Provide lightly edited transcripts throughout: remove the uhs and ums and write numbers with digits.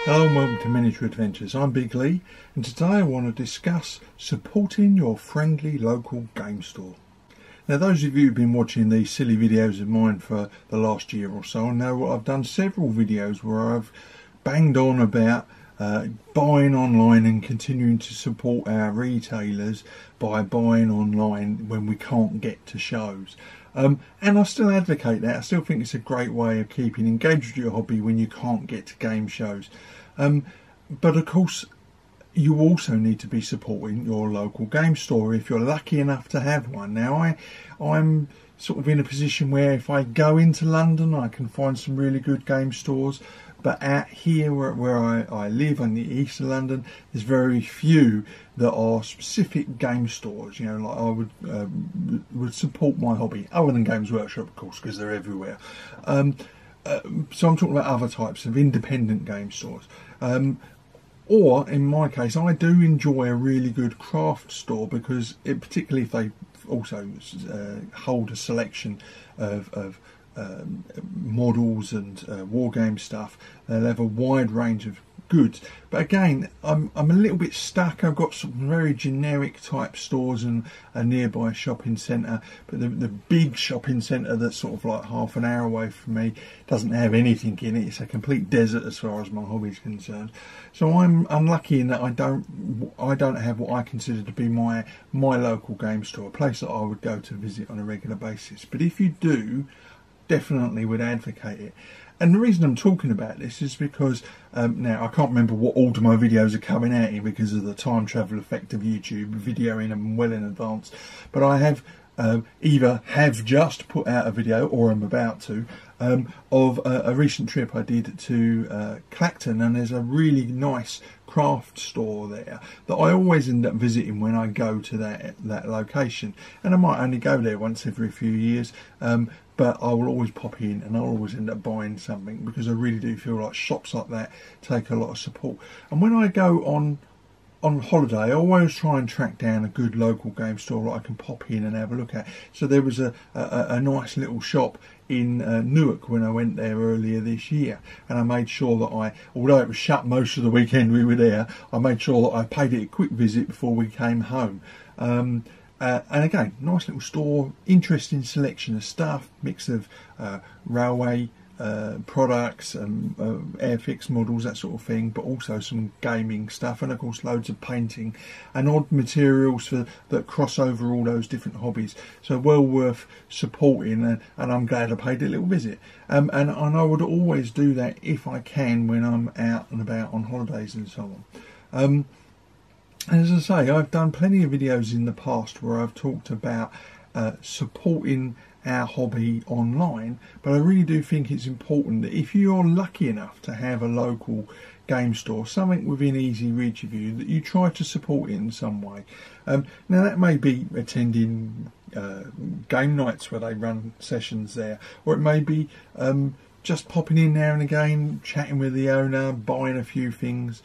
Hello and welcome to Miniature Adventures. I'm Big Lee, and today I want to discuss supporting your friendly local game store. Now, those of you who've been watching these silly videos of mine for the last year or so know I've done several videos where I've banged on about buying online and continuing to support our retailers by buying online when we can't get to shows. And I still advocate that. I still think it's a great way of keeping engaged with your hobby when you can't get to game shows. But of course, you also need to be supporting your local game store if you're lucky enough to have one. Now, I'm sort of in a position where if I go into London, I can find some really good game stores. But out here where I live in the east of London, there's very few that are specific game stores. You know, like I would support my hobby, other than Games Workshop, of course, because they're everywhere. So I'm talking about other types of independent game stores. Or in my case, I do enjoy a really good craft store because, particularly if they also hold a selection of models and war game stuff, they'll have a wide range of goods. But again, I'm a little bit stuck. I've got some very generic type stores and a nearby shopping centre, but the big shopping centre that's sort of like half an hour away from me doesn't have anything in it. It's a complete desert as far as my hobby is concerned. So I'm unlucky in that I don't have what I consider to be my local game store, a place that I would go to visit on a regular basis. But if you do, definitely would advocate it. And the reason I'm talking about this is because now I can't remember what order my videos are coming out in because of the time travel effect of YouTube, videoing them well in advance. But I have either have just put out a video or I'm about to of a recent trip I did to Clacton, and there's a really nice craft store there that I always end up visiting when I go to that location, and I might only go there once every few years, but I will always pop in and I'll always end up buying something because I really do feel like shops like that take a lot of support. And when I go on holiday, I always try and track down a good local game store that I can pop in and have a look at. So there was a nice little shop in Newark when I went there earlier this year, and I made sure that although it was shut most of the weekend we were there, I made sure that I paid it a quick visit before we came home. And again, nice little store, interesting selection of stuff, mix of railway products and airfix models, that sort of thing, but also some gaming stuff, and of course loads of painting and odd materials that cross over all those different hobbies. So well worth supporting, and I'm glad I paid a little visit. And I would always do that if I can when I'm out and about on holidays and so on. As I say, I've done plenty of videos in the past where I've talked about supporting our hobby online, but I really do think it's important that if you're lucky enough to have a local game store, something within easy reach of you, that you try to support it in some way. Now that may be attending game nights where they run sessions there, or it may be just popping in now and again, chatting with the owner, buying a few things.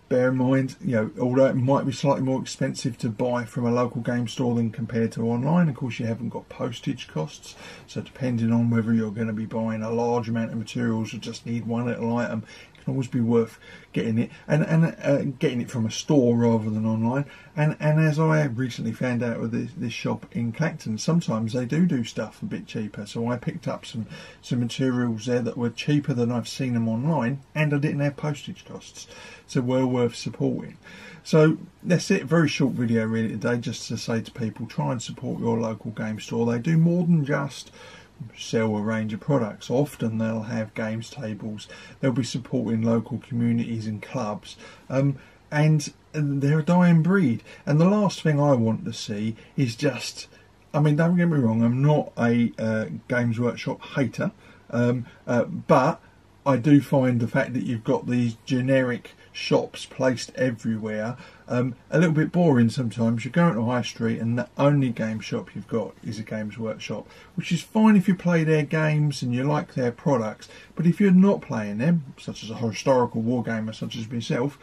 Bear in mind, although it might be slightly more expensive to buy from a local game store than compared to online, of course you haven't got postage costs. So depending on whether you're going to be buying a large amount of materials or just need one little item, it can always be worth getting it and getting it from a store rather than online. And as I have recently found out with this shop in Clacton, sometimes they do stuff a bit cheaper. So I picked up some materials there that were cheaper than I've seen them online, and I didn't have postage costs. So well worth supporting. So that's it, very short video really today, just to say to people, try and support your local game store. They do more than just sell a range of products. Often they'll have games tables, they'll be supporting local communities and clubs, and they're a dying breed. And the last thing I want to see is just, I mean, don't get me wrong, I'm not a Games Workshop hater, but I do find the fact that you've got these generic shops placed everywhere a little bit boring sometimes. You go into High Street and the only game shop you've got is a Games Workshop, which is fine if you play their games and you like their products, but if you're not playing them, such as a historical war gamer such as myself,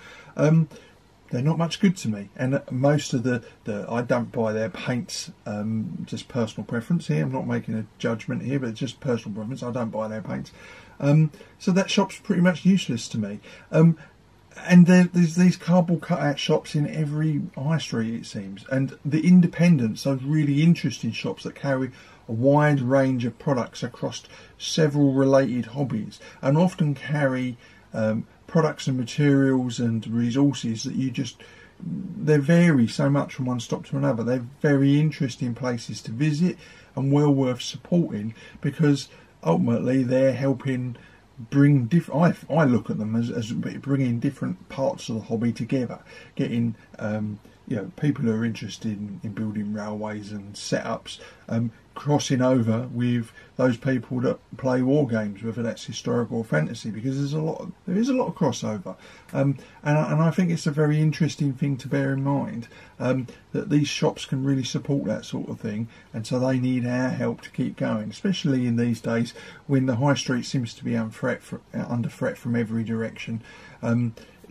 they're not much good to me. And most of the I don't buy their paints, just personal preference here. I'm not making a judgment here, but it's just personal preference. I don't buy their paints. So that shop's pretty much useless to me. And there's these cardboard cutout shops in every high street, it seems. And the independents, those really interesting shops that carry a wide range of products across several related hobbies, and often carry products and materials and resources that they vary so much from one stop to another. They're very interesting places to visit and well worth supporting, because ultimately they're helping bring different. I look at them as bringing different parts of the hobby together, getting people who are interested in building railways and setups, crossing over with those people that play war games, whether that's historical or fantasy, because there is a lot of crossover, and I think it's a very interesting thing to bear in mind, that these shops can really support that sort of thing, and so they need our help to keep going, especially in these days when the high street seems to be under threat from every direction.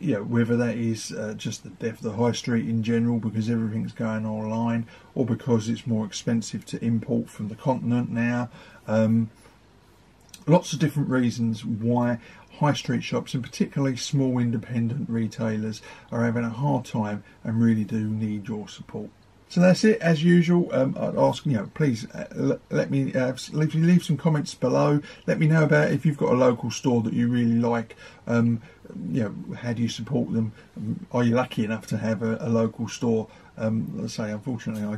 Whether that is just the death of the high street in general because everything's going online, or because it's more expensive to import from the continent now. Lots of different reasons why high street shops, and particularly small independent retailers, are having a hard time and really do need your support. So that's it. As usual, I'd ask, please let me leave some comments below. Let me know about if you've got a local store that you really like. How do you support them? Are you lucky enough to have a local store? Let's say, unfortunately, I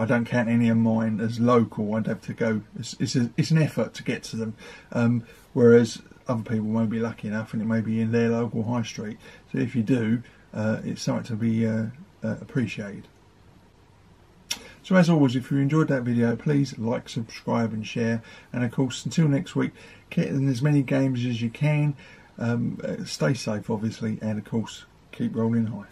don't count any of mine as local. I'd have to go. It's an effort to get to them. Whereas other people won't be lucky enough, and it may be in their local high street. So if you do, it's something to be appreciated. So as always, if you enjoyed that video, please like, subscribe and share. And of course, until next week, get in as many games as you can. Stay safe, obviously, and of course, keep rolling high.